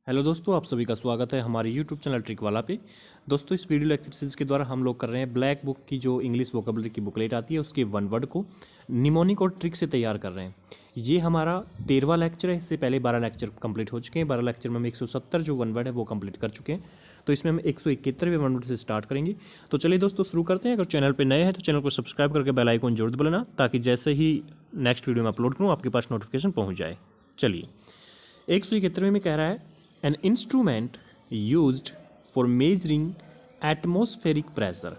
Hello दोस्तों, आप सभी का स्वागत है हमारे यूट्यूब चैनल ट्रिक वाला पे। दोस्तों, इस वीडियो लेक्चर सीरीज के द्वारा हम लोग कर रहे हैं ब्लैक बुक की जो इंग्लिश वोकेबलरी की बुकलेट आती है उसके वन वर्ड को निमोनिक और ट्रिक से तैयार कर रहे हैं। ये हमारा 13वां लेक्चर है। इससे पहले 12 लेक्चर कंप्लीट हो चुके हैं। 12 लेक्चर में हम 170 जो वन वर्ड है वो कंप्लीट कर चुके हैं। तो इसमें हम 171वें वन वर्ड से स्टार्ट करेंगे। तो चलिए दोस्तों शुरू करते हैं। अगर चैनल पर नए हैं तो चैनल को सब्सक्राइब करके बेल आइकन जरूर दबा लेना, ताकि जैसे ही नेक्स्ट वीडियो में अपलोड करूँ आपके पास नोटिफिकेशन पहुँच जाए। चलिए, 171वें में कह रहा है an instrument used for measuring atmospheric pressure।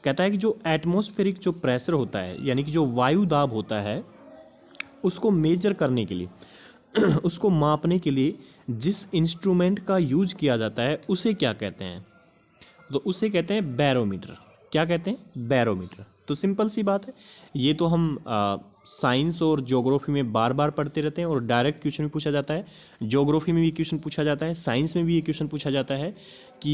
कहता है कि जो एटमॉस्फेरिक जो प्रेशर होता है, यानी कि जो वायु दाब होता है, उसको मेजर करने के लिए उसको मापने के लिए जिस इंस्ट्रूमेंट का यूज किया जाता है उसे क्या कहते हैं? तो उसे कहते हैं बैरोमीटर। क्या कहते हैं? बैरोमीटर। तो सिंपल सी बात है, ये तो हम साइंस और ज्योग्राफी में बार बार पढ़ते रहते हैं और डायरेक्ट क्वेश्चन भी पूछा जाता है। ज्योग्राफी में भी क्वेश्चन पूछा जाता है, साइंस में भी ये क्वेश्चन पूछा जाता है कि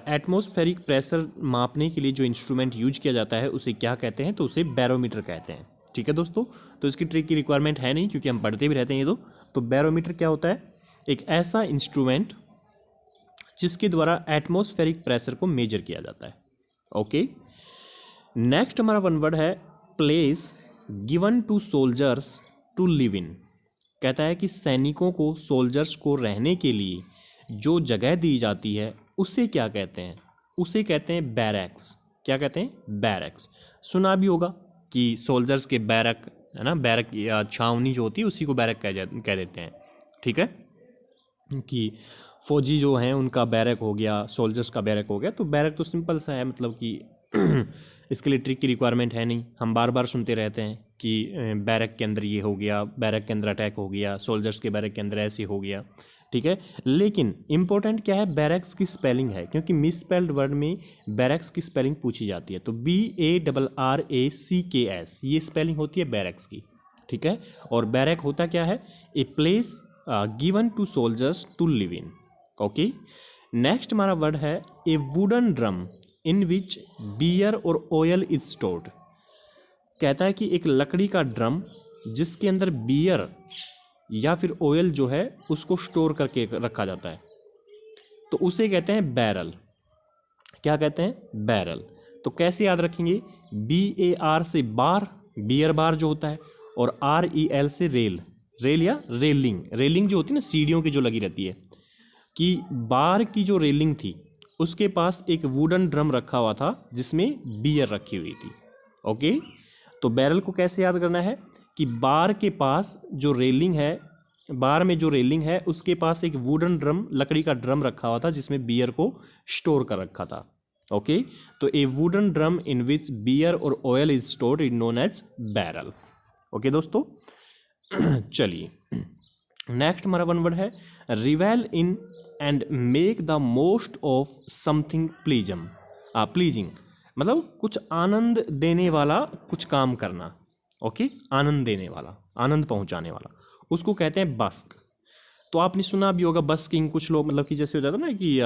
एटमॉस्फेरिक प्रेशर मापने के लिए जो इंस्ट्रूमेंट यूज किया जाता है उसे क्या कहते हैं? तो उसे बैरोमीटर कहते हैं। ठीक है दोस्तों, तो इसकी ट्रिक की रिक्वायरमेंट है नहीं, क्योंकि हम पढ़ते भी रहते हैं ये तो बैरोमीटर क्या होता है? एक ऐसा इंस्ट्रूमेंट जिसके द्वारा एटमॉस्फेरिक प्रेशर को मेजर किया जाता है। ओके, नेक्स्ट हमारा वन वर्ड है place given to soldiers to live in. कहता है कि सैनिकों को, सोल्जर्स को रहने के लिए जो जगह दी जाती है उसे क्या कहते हैं? उसे कहते हैं बैरक्स। क्या कहते हैं? बैरक्स। सुना भी होगा कि सोल्जर्स के बैरक है ना, बैरक या छावनी जो होती है उसी को बैरक कह देते हैं। ठीक है, कि फौजी जो हैं उनका बैरक हो गया, सोल्जर्स का बैरक हो गया। तो बैरक तो सिंपल सा है, मतलब कि इसके लिए ट्रिक की रिक्वायरमेंट है नहीं। हम बार बार सुनते रहते हैं कि बैरक के अंदर ये हो गया, बैरक के अंदर अटैक हो गया, सोल्जर्स के बैरक के अंदर ऐसे हो गया। ठीक है, लेकिन इंपॉर्टेंट क्या है? बैरक्स की स्पेलिंग है, क्योंकि मिस स्पेल्ड वर्ड में बैरक्स की स्पेलिंग पूछी जाती है। तो BARRACKS ये स्पेलिंग होती है बैरक्स की। ठीक है, और बैरक होता क्या है? A place given to soldiers to live in. Okay, next हमारा वर्ड है a wooden drum in which beer और ऑयल इज स्टोर्ड। कहता है कि एक लकड़ी का ड्रम जिसके अंदर बियर या फिर ऑयल जो है उसको स्टोर करके रखा जाता है, तो उसे कहते हैं बैरल। क्या कहते हैं? बैरल। तो कैसे याद रखेंगे? BAR से बार, बियर बार जो होता है, और REL से रेल, रेल या रेलिंग। रेलिंग जो होती है ना, सीढ़ियों की जो लगी रहती है, कि बार की जो रेलिंग थी उसके पास एक वुडन ड्रम रखा हुआ था जिसमें बियर रखी हुई थी। ओके, तो बैरल को कैसे याद करना है? कि बार के पास जो रेलिंग है, बार में जो रेलिंग है उसके पास एक वुडन ड्रम, लकड़ी का ड्रम रखा हुआ था जिसमें बियर को स्टोर कर रखा था। ओके, तो a wooden drum in which beer और oil is stored is known as barrel. Okay दोस्तों, चलिए नेक्स्ट हमारा वन वर्ड है revel in and make the most of something pleasing. Pleasing मतलब कुछ आनंद देने वाला कुछ काम करना। ओके, आनंद देने वाला, आनंद पहुंचाने वाला, उसको कहते हैं बस्क। तो आपने सुना भी होगा बस्किंग। कुछ लोग मतलब कि जैसे हो जाता है ना कि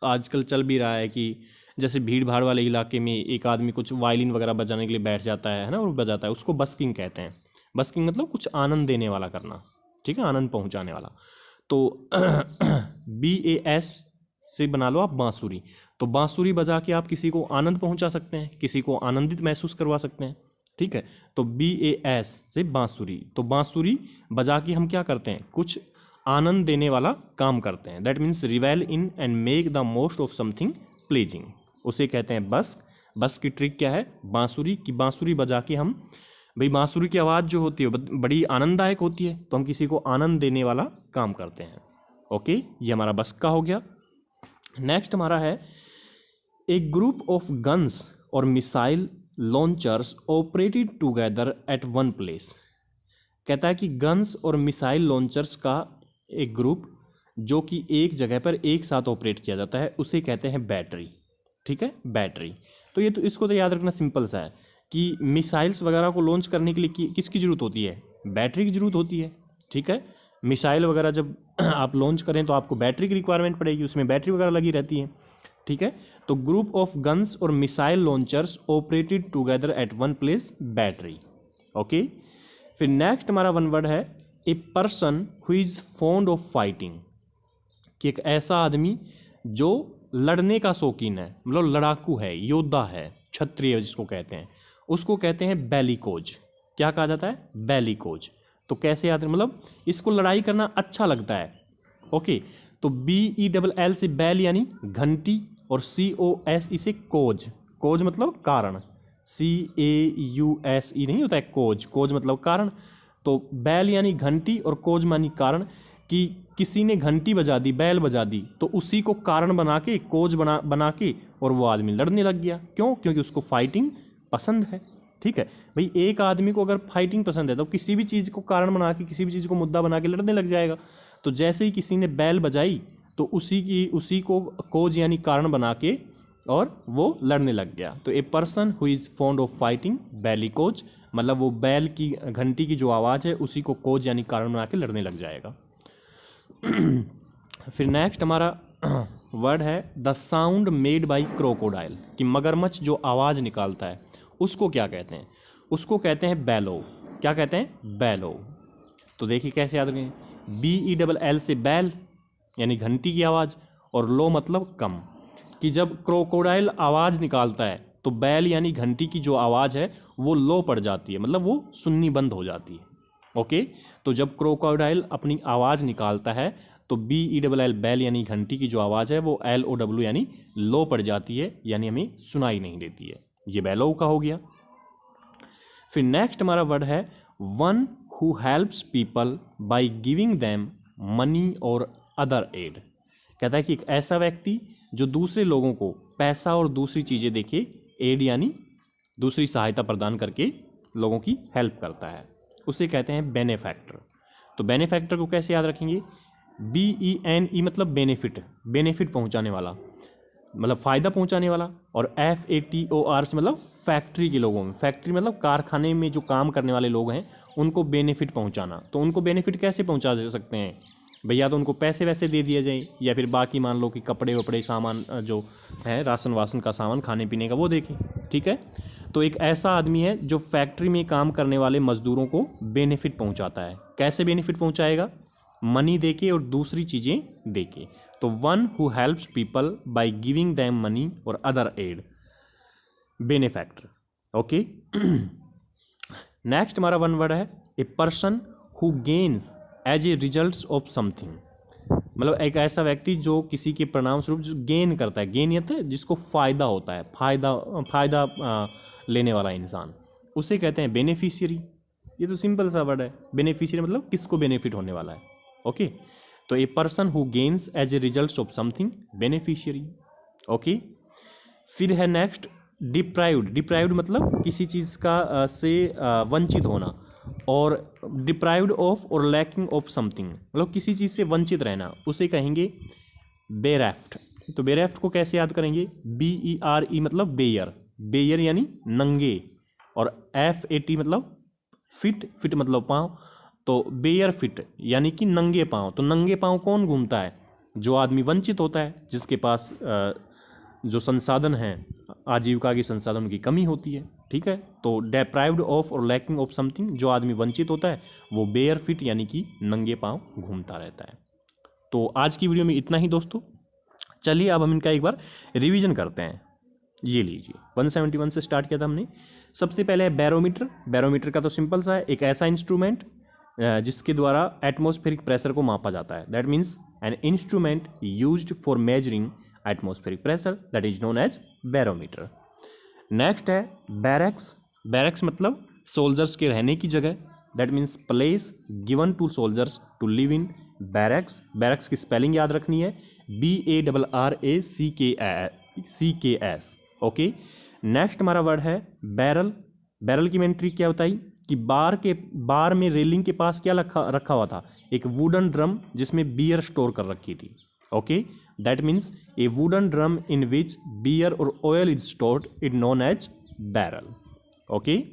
आजकल चल भी रहा है कि जैसे भीड़ भाड़ वाले इलाके में एक आदमी कुछ वायलिन वगैरह बजाने के लिए बैठ जाता है ना, और बजाता है, उसको बस्किंग कहते हैं। बस्किंग मतलब कुछ आनंद देने वाला करना। ठीक है, आनंद पहुंचाने वाला। तो BAS से बना लो आप बांसुरी। तो बांसुरी बजा के आप किसी को आनंद पहुंचा सकते हैं, किसी को आनंदित महसूस करवा सकते हैं। ठीक है, तो BAS से बांसुरी। तो बांसुरी बजा के हम क्या करते हैं? कुछ आनंद देने वाला काम करते हैं। That means रिवेल in and make the most of something pleasing, उसे कहते हैं बस्क। बस्क की ट्रिक क्या है? बांसुरी की, बांसुरी बजा के हम, भाई बांसुरी की आवाज़ जो होती है बड़ी आनंददायक होती है, तो हम किसी को आनंद देने वाला काम करते हैं। ओके, ये हमारा बस्क का हो गया। नेक्स्ट हमारा है ए group of guns or missile launchers operated together at one place. कहता है कि गन्स और मिसाइल लॉन्चर्स का एक ग्रुप जो कि एक जगह पर एक साथ ऑपरेट किया जाता है उसे कहते हैं बैटरी। ठीक है, बैटरी। तो ये तो इसको तो याद रखना सिंपल सा है कि मिसाइल्स वगैरह को लॉन्च करने के लिए किसकी ज़रूरत होती है? बैटरी की ज़रूरत होती है। ठीक है, मिसाइल वगैरह जब आप लॉन्च करें तो आपको बैटरी की रिक्वायरमेंट पड़ेगी, उसमें बैटरी वगैरह लगी रहती है। ठीक है, तो group of guns or missile launchers operated together at one place, battery. Okay, फिर नेक्स्ट हमारा वन वर्ड है a person who is fond of fighting. कि एक ऐसा आदमी जो लड़ने का शौकीन है, मतलब लड़ाकू है, योद्धा है, क्षत्रिय जिसको कहते हैं, उसको कहते हैं बैलिकोज। क्या कहा जाता है? बैलिकोज। तो कैसे याद, मतलब इसको लड़ाई करना अच्छा लगता है। ओके, तो BELL से बैल यानी घंटी, और COS इसे कोज। कोज मतलब कारण, CAUSE नहीं होता है, कोज। कोज मतलब कारण। तो बैल यानी घंटी और कोज मानी कारण, कि किसी ने घंटी बजा दी, बैल बजा दी, तो उसी को कारण बना के, कोज बना के, और वो आदमी लड़ने लग गया। क्यों? क्योंकि उसको फाइटिंग पसंद है। ठीक है भाई, एक आदमी को अगर फाइटिंग पसंद है तो किसी भी चीज़ को कारण बना के, किसी भी चीज़ को मुद्दा बना के लड़ने लग जाएगा। तो जैसे ही किसी ने बैल बजाई तो उसी को कोज यानी कारण बना के और वो लड़ने लग गया। तो a person who is fond of fighting bellicose, मतलब वो बैल की घंटी की जो आवाज़ है उसी को कोज यानी कारण बना के लड़ने लग जाएगा। फिर नेक्स्ट हमारा वर्ड है the sound made by crocodile, कि मगरमच्छ जो आवाज़ निकालता है उसको क्या कहते हैं? उसको कहते हैं बैलो। क्या कहते हैं? बैलो। तो देखिए कैसे याद रखें, BELL से बैल यानी घंटी की आवाज़, और लो मतलब कम, कि जब क्रोकोडाइल आवाज़ निकालता है तो बैल यानी घंटी की जो आवाज़ है वो लो पड़ जाती है, मतलब वो सुननी बंद हो जाती है। ओके, तो जब क्रोकोडाइल अपनी आवाज़ निकालता है तो BELL बैल यानी घंटी की जो आवाज़ है वो LOW यानी लो पड़ जाती है, यानी हमें सुनाई नहीं देती है। ये बैलो का हो गया। फिर नेक्स्ट हमारा वर्ड है one who helps people by giving them money or other add. कहता है कि एक ऐसा व्यक्ति जो दूसरे लोगों को पैसा और दूसरी चीज़ें देके, एड यानी दूसरी सहायता प्रदान करके लोगों की हेल्प करता है, उसे कहते हैं बेनेफैक्टर। तो बेनेफैक्टर को कैसे याद रखेंगे? BENE मतलब बेनिफिट, बेनिफिट पहुंचाने वाला, मतलब फ़ायदा पहुंचाने वाला, और FATOR से मतलब फैक्ट्री के लोगों में, फैक्ट्री मतलब कारखाने में जो काम करने वाले लोग हैं उनको बेनिफिट पहुंचाना। तो उनको बेनिफिट कैसे पहुंचा सकते हैं भैया? तो उनको पैसे वैसे दे दिए जाए, या फिर बाकी मान लो कि कपड़े वपड़े सामान जो है, राशन वासन का सामान, खाने पीने का, वो देखें। ठीक है, तो एक ऐसा आदमी है जो फैक्ट्री में काम करने वाले मजदूरों को बेनिफिट पहुंचाता है। कैसे बेनिफिट पहुंचाएगा? मनी देके और दूसरी चीज़ें देके। तो one who helps people by giving them money or other aid, benefactor. Okay, next हमारा वन वर्ड है a person who gains as a result of something, मतलब एक ऐसा व्यक्ति जो किसी के परिणाम स्वरूप जो गेन करता है। गेन ये जिसको फायदा होता है, फायदा लेने वाला इंसान, उसे कहते हैं बेनिफिशियरी। ये तो सिंपल सा वर्ड है, बेनिफिशियरी मतलब किसको बेनिफिट होने वाला है। ओके, तो a person who gains as a result of something, beneficiary. Okay, फिर है नेक्स्ट डिप्राइव्ड। डिप्राइव्ड मतलब किसी चीज़ का से वंचित होना, और deprived of or lacking of something मतलब किसी चीज़ से वंचित रहना, उसे कहेंगे बेरेफ्ट। तो बेरेफ्ट को कैसे याद करेंगे? BERE मतलब बेयर, बेयर यानी नंगे, और FAT मतलब फिट, फिट मतलब पाँव, तो बेयर फिट यानी कि नंगे पाँव। तो नंगे पाँव कौन घूमता है? जो आदमी वंचित होता है, जिसके पास जो संसाधन हैं, आजीविका के संसाधन की कमी होती है। ठीक है, तो डेप्राइव्ड of or lacking of something, जो आदमी वंचित होता है वो बेयर फिट यानी कि नंगे पाँव घूमता रहता है। तो आज की वीडियो में इतना ही दोस्तों। चलिए अब हम इनका एक बार रिवीजन करते हैं। ये लीजिए, 171 से स्टार्ट किया था हमने। सबसे पहले है बैरोमीटर। बैरोमीटर का तो सिंपल सा है, एक ऐसा इंस्ट्रूमेंट जिसके द्वारा एटमॉस्फेरिक प्रेशर को मापा जाता है। That means an instrument used for measuring atmospheric pressure, that is known as barometer. Next है बैरक्स। बैरक्स मतलब सोल्जर्स के रहने की जगह, that means place given to soldiers to live in barracks. Barracks की स्पेलिंग याद रखनी है, BARRACKS। ओके, नेक्स्ट हमारा वर्ड है बैरल। बैरल की मैंने ट्रिक क्या बताई कि बार में रेलिंग के पास क्या रखा हुआ था? एक वुडन ड्रम जिसमें बियर स्टोर कर रखी थी। Okay, that means a wooden drum in which beer और oil is stored it known as barrel. Okay,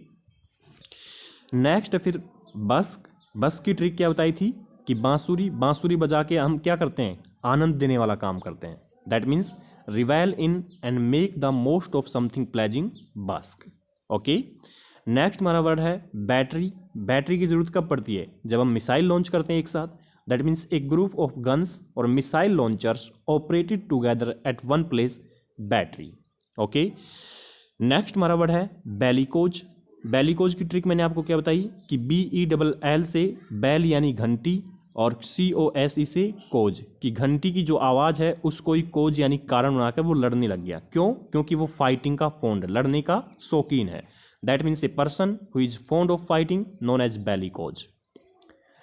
next फिर बस्क। बस्क की ट्रिक क्या बताई थी कि बांसुरी बजा के हम क्या करते हैं? आनंद देने वाला काम करते हैं। That means रिवेल in and make the most of something pledging, बस्क। ओके, नेक्स्ट हमारा वर्ड है बैटरी। बैटरी की जरूरत कब पड़ती है? जब हम मिसाइल लॉन्च करते हैं एक साथ, that means a group of guns or missile launchers operated together at one place, battery. Okay, next हमारा वर्ड है बेलिकोज। बेलिकोज की ट्रिक मैंने आपको क्या बताई कि BELL से बैल यानी घंटी और COS से कोज, कि घंटी की जो आवाज़ है उसको ही कोज यानी कारण बनाकर वो लड़ने लग गया। क्यों? क्योंकि वो फाइटिंग का फॉन्ड, लड़ने का शौकीन है। That means a person who is fond of fighting known as bellicose.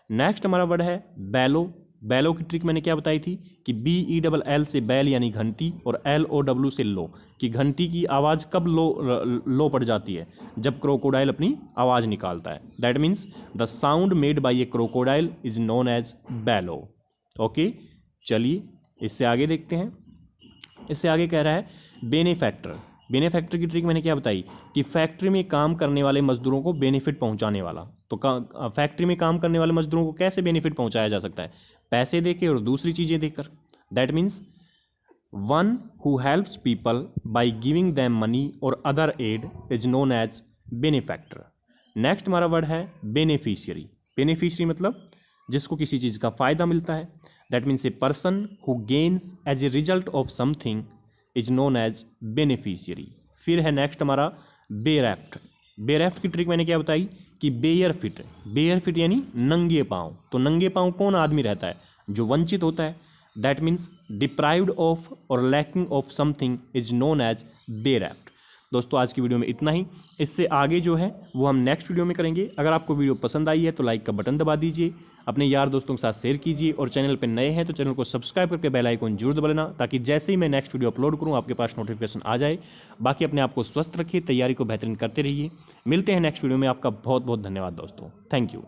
Next हमारा वर्ड है बैलो। बैलो की ट्रिक मैंने क्या बताई थी कि BELL से बैल यानी घंटी और LOW से लो, कि घंटी की आवाज़ कब लो पड़ जाती है, जब क्रोकोडाइल अपनी आवाज़ निकालता है। That means the sound made by a crocodile is known as bellow. Okay, चलिए इससे आगे देखते हैं। इससे आगे कह रहा है बेनिफैक्टर। बेनिफैक्टर की ट्रिक मैंने क्या बताई कि फैक्ट्री में काम करने वाले मजदूरों को बेनिफिट पहुंचाने वाला। तो फैक्ट्री में काम करने वाले मजदूरों को कैसे बेनिफिट पहुंचाया जा सकता है? पैसे देके और दूसरी चीज़ें देकर। That means one who helps people by giving them money or other aid is known as benefactor. Next हमारा वर्ड है बेनिफिशियरी। बेनिफिशियरी मतलब जिसको किसी चीज़ का फ़ायदा मिलता है। That means a person who gains as a result of something is known as beneficiary. फिर है नेक्स्ट हमारा बेरेफ्ट। बेरेफ्ट की ट्रिक मैंने क्या बताई कि बेयर फिट। बेयर फिट यानी नंगे पाँव। तो नंगे पाँव कौन आदमी रहता है? जो वंचित होता है। That means deprived of or lacking of something is known as bereft. दोस्तों आज की वीडियो में इतना ही। इससे आगे जो है वो हम नेक्स्ट वीडियो में करेंगे। अगर आपको वीडियो पसंद आई है तो लाइक का बटन दबा दीजिए, अपने यार दोस्तों के साथ शेयर कीजिए और चैनल पर नए हैं तो चैनल को सब्सक्राइब करके बेल आइकन जरूर दबा लेना, ताकि जैसे ही मैं नेक्स्ट वीडियो अपलोड करूं आपके पास नोटिफिकेशन आ जाए। बाकी अपने आप को स्वस्थ रखिए, तैयारी को बेहतरीन करते रहिए। मिलते हैं नेक्स्ट वीडियो में। आपका बहुत बहुत धन्यवाद दोस्तों, थैंक यू।